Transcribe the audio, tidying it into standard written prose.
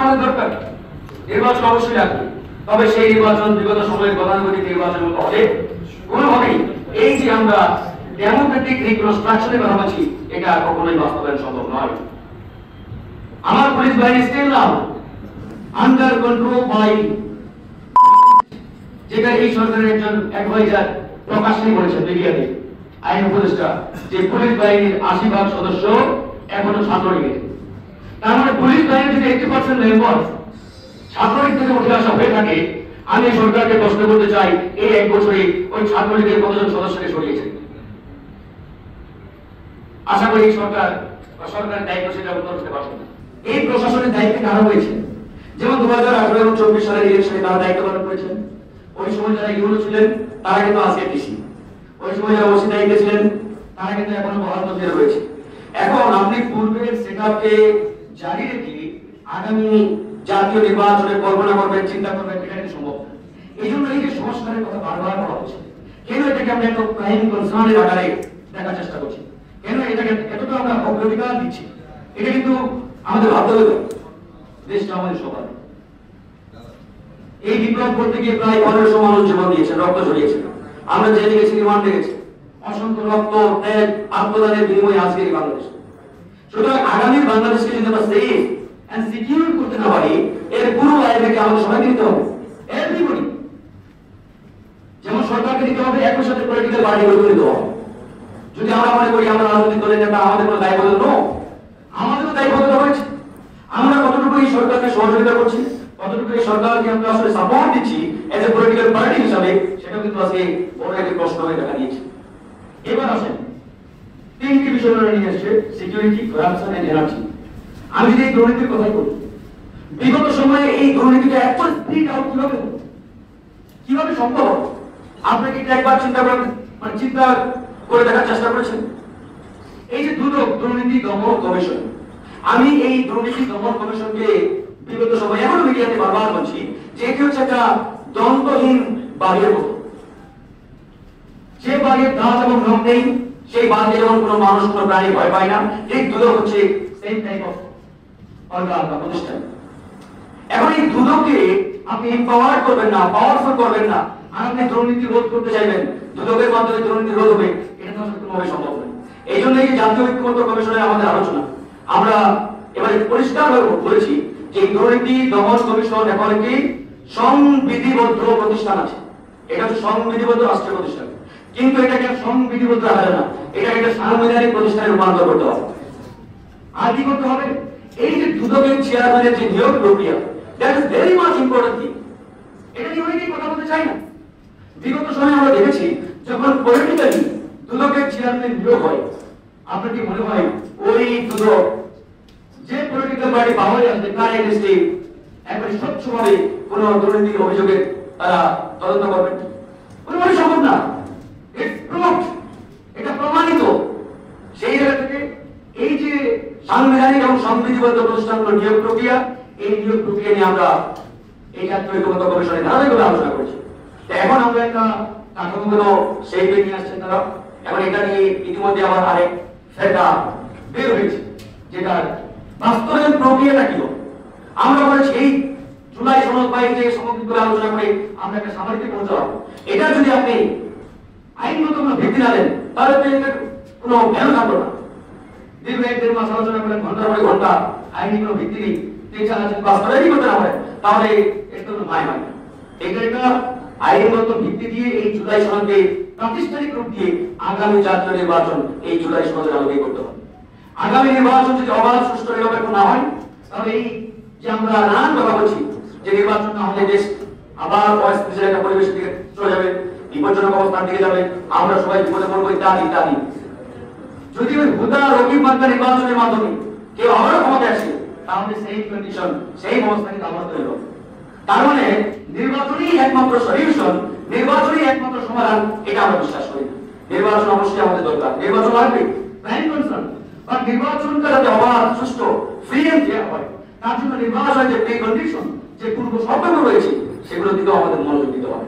আমাদের দরকার, নির্বাচন অবশ্যই লাগবে, তবে সেই নির্বাচন বিগত সময়ের গতানুগতিক নির্বাচন মতো হবে কোনোভাবেই এই যে আমরা ডেমোক্রেটিক রিকনস্ট্রাকশনের কথা বলছি এটা কখনোই বাস্তবায়ন সম্ভব নয়। আমার পুলিশ বাহিনী still now under control by, যেটা এই সরকারের একজন অ্যাডভাইজার প্রকাশ্যে বলেছেন মিডিয়াতে, আইন উপদেষ্টা, যে পুলিশ বাহিনীর 80% সদস্য এখনো ছাত্রলীগের। তার মানে পুলিশ বাহিনীর যদি 80% মেম্বার ছাত্রলীগ থেকে উঠে আসা হয়ে থাকে, আমি সরকারকে প্রশ্ন করতে চাই এই 1 বছরে ওই ছাত্রলীগের কতজন সদস্যকে সরিয়েছেন? আশা করি সরকার বা সরকারের দায়িত্ব সেটা উত্তর করতে পারবে না। এই প্রশাসনের দায়িত্বে কারা হয়েছে? যেমন 2018 এবং 24 সালের ইলেকশনে তারা দায়িত্ব পালন করেছেন। ওই সময় যারা ইউরো ছিলেন তারা কিন্তু আজকে ডিসি, ওই সময় যারা ওসি দায়িত্বে ছিলেন তারা কিন্তু এখনো বহাল তবিয়তে রয়েছে। এখন আপনি পূর্বের সেটআপকে জারি রেখে আগামী জাতীয় নির্বাচনের কল্পনা করবেন, চিন্তা করবেন, এটা কিন্তু সম্ভব না। এই জন্য এই যে সংস্কারের কথা বারবার বলা হচ্ছে, কেন এটাকে আমরা একটা প্রাইম কনসার্নের আকারে দেখার চেষ্টা করছি, কেন এটাকে এতটা আমরা অগ্রাধিকার দিচ্ছি, এটা কিন্তু আমাদের ভাবতে হবে। দেশটা আমাদের সবার। এই বিপ্লব করতে গিয়ে প্রায় 1500 মানুষ জীবন দিয়েছেন, রক্ত ঝরিয়েছেন। আমরা জেলে গেছি, রিমান্ডে গেছি, অসংখ্য রক্ত, ত্যাগ, আত্মদানের বিনিময়ে আজকের এই বাংলাদেশ। সুতরাং আগামীর বাংলাদেশকে যদি আমরা সেফ এন্ড সিকিউর করতে না পারি, এর পুরো দায়ভারকে আমাদের সবাইকে নিতে হবে, এভরিবডি। যেমন সরকারকে নিতে হবে, একই সাথে পলিটিক্যাল পার্টিগুলোকে নিতে হবে। যদি আমরা মনে করি আমরা রাজনৈতিক দলের নেতা, আমাদের কোনো দায়বদ্ধ নয়, আমাদেরও দায়বদ্ধ রয়েছে। আমরা কতটুকু এই সরকারকে সহযোগিতা করছি, কতটুকু এই সরকারকে আমরা আসলে সাপোর্ট দিচ্ছি এজ এ পলিটিক্যাল পার্টি হিসাবে, সেটা কিন্তু আজকে বড় একটা প্রশ্ন হয়ে দেখা দিয়েছে। এবার আসেন 3টি বিষয় নিয়ে এসেছে, সিকিউরিটি, করাপশন এন্ড এনার্জি। আমি যদি এই দুর্নীতির কথাই বলি, বিগত সময়ে এই দুর্নীতিটা এত স্প্রিড আউট কিভাবে সম্ভব? আপনি কি একবার চিন্তা করে দেখার চেষ্টা করেছেন? এই যে দুর্নীতি দমন কমিশন, আমি এই দুর্নীতি দমন কমিশনকে বিগত সময় এখনো মিডিয়াতে বারবার বলছি যে এটি হচ্ছে একটা দ্বন্দ্বহীন বাঘের মতো। যে বাঘের দাঁত এবং নখ নেই, সেই বাঘে যেমন কোনো মানুষ কোনো প্রাণী ভয় পায় না, ঠিক দুদক হচ্ছে সেম টাইপ অফ অর্গান বা প্রতিষ্ঠান। এখন এই দুদককে আপনি এম্পাওয়ার করবেন না, পাওয়ারফুল করবেন না, আর আপনি দুর্নীতি রোধ করতে চাইবেন, দুদকের মাধ্যমে দুর্নীতি রোধ হবে, এটা তো আসলে কোনোভাবে সম্ভব নয়। এই জন্য এই যে জাতীয় ঐক্যমত্য কমিশনের আমাদের আলোচনা, আমরা এবারে পরিষ্কারভাবে বলেছি যে দুর্নীতি দমন কমিশন এখন একটি সংবিধিবদ্ধ প্রতিষ্ঠান আছে। এটা হচ্ছে সংবিধিবদ্ধ রাষ্ট্রীয় প্রতিষ্ঠান, কিন্তু এটাকে সংবিধিবদ্ধ রাখা না, এটা একটা সাংবিধানিক প্রতিষ্ঠানে রূপান্তর করতে হবে। আর কি করতে হবে? এই যে দুদকের চেয়ারম্যানের যে নিয়োগ প্রক্রিয়া, that is very much important thing. এটা নিয়ে অনেকেই কথা বলতে চাই না। বিগত সময়ে আমরা দেখেছি যখন পলিটিক্যালি দুদকের চেয়ারম্যান নিয়োগ হয়, আপনার কি মনে হয় ওই দুদক যে পলিটিক্যাল পার্টি পাওয়ারে আসবে তার এগেইনস্টে একবারে স্বচ্ছভাবে কোন দুর্নীতির অভিযোগে তারা তদন্ত করবেন? কোনোভাবে সম্ভব না। এটা প্রমাণিত। সেই জায়গা থেকে এই যে সাংবিধানিক এবং সংবিধিবদ্ধ প্রতিষ্ঠানগুলোর নিয়োগ প্রক্রিয়া, এই নিয়োগ প্রক্রিয়া নিয়ে আমরা এই জাতীয় ঐক্যমত্য কমিশনে ধারাবাহিকভাবে আলোচনা করছি। এখন আমরা একটা কাঠামোগত সেইপে নিয়ে আসছেন তারা। এখন এটা নিয়ে ইতিমধ্যে আবার আরেক সেটা বের হয়েছে, যেটার বাস্তবায়ন প্রক্রিয়াটা কি হবে। আমরা বলেছি এই জুলাই সনদ বা এই যে সামগ্রিকভাবে আলোচনা করে আমরা একটা সামরিকে পৌঁছাবো, এটা যদি আপনি আইনগত কোনো ভিত্তি না দেন, তাহলে তো এটার কোনো ভ্যালু থাকলো না। দীর্ঘ 1-1.5 মাস আলোচনা করেন, ঘন্টার পরে ঘন্টা, আইনি কোনো ভিত্তি নেই, বাস্তবায়নই করতে না পারে, তাহলে এটা কোনো মায় হয় না। এটা আইনগত ভিত্তি দিয়ে এই জুলাই সনদকে প্রাতিষ্ঠানিক রূপ দিয়ে আগামী জাতীয় নির্বাচন এই জুলাই সনদের আলোকেই করতে হবে। আগামী নির্বাচন যদি অবাধ, সুষ্ঠু, নিরপেক্ষ না হয়, তাহলে এই যে আমরা নানান কথা বলছি যে নির্বাচন না হলে দেশ আবার অস্থিতিশীল একটা পরিবেশের দিকে চলে যাবে, বিপজ্জনক অবস্থার দিকে যাবে, আমরা সবাই বিপদে পড়বো, ইত্যাদি ইত্যাদি। যদি ওই ভূতা রকিব মার্কা নির্বাচনের মাধ্যমে কেউ আবারও ক্ষমতায় আসে, তাহলে সেই কন্ডিশন, সেই অবস্থা কিন্তু আবার তৈরি হবে। তার মানে নির্বাচনই একমাত্র সলিউশন, নির্বাচনই একমাত্র সমাধান, এটা আমরা বিশ্বাস করি না। নির্বাচন অবশ্যই আমাদের দরকার, নির্বাচন লাগবে, প্রাইম কনসার্ন, বাট নির্বাচনটা যাতে অবাধ, সুষ্ঠু, ফ্রি এন্ড ফেয়ার হয়, তার জন্য নির্বাচনের যে প্রি কন্ডিশন, যে পূর্ব শর্তগুলো রয়েছে, সেগুলো দিকেও আমাদের মনোযোগ দিতে হবে।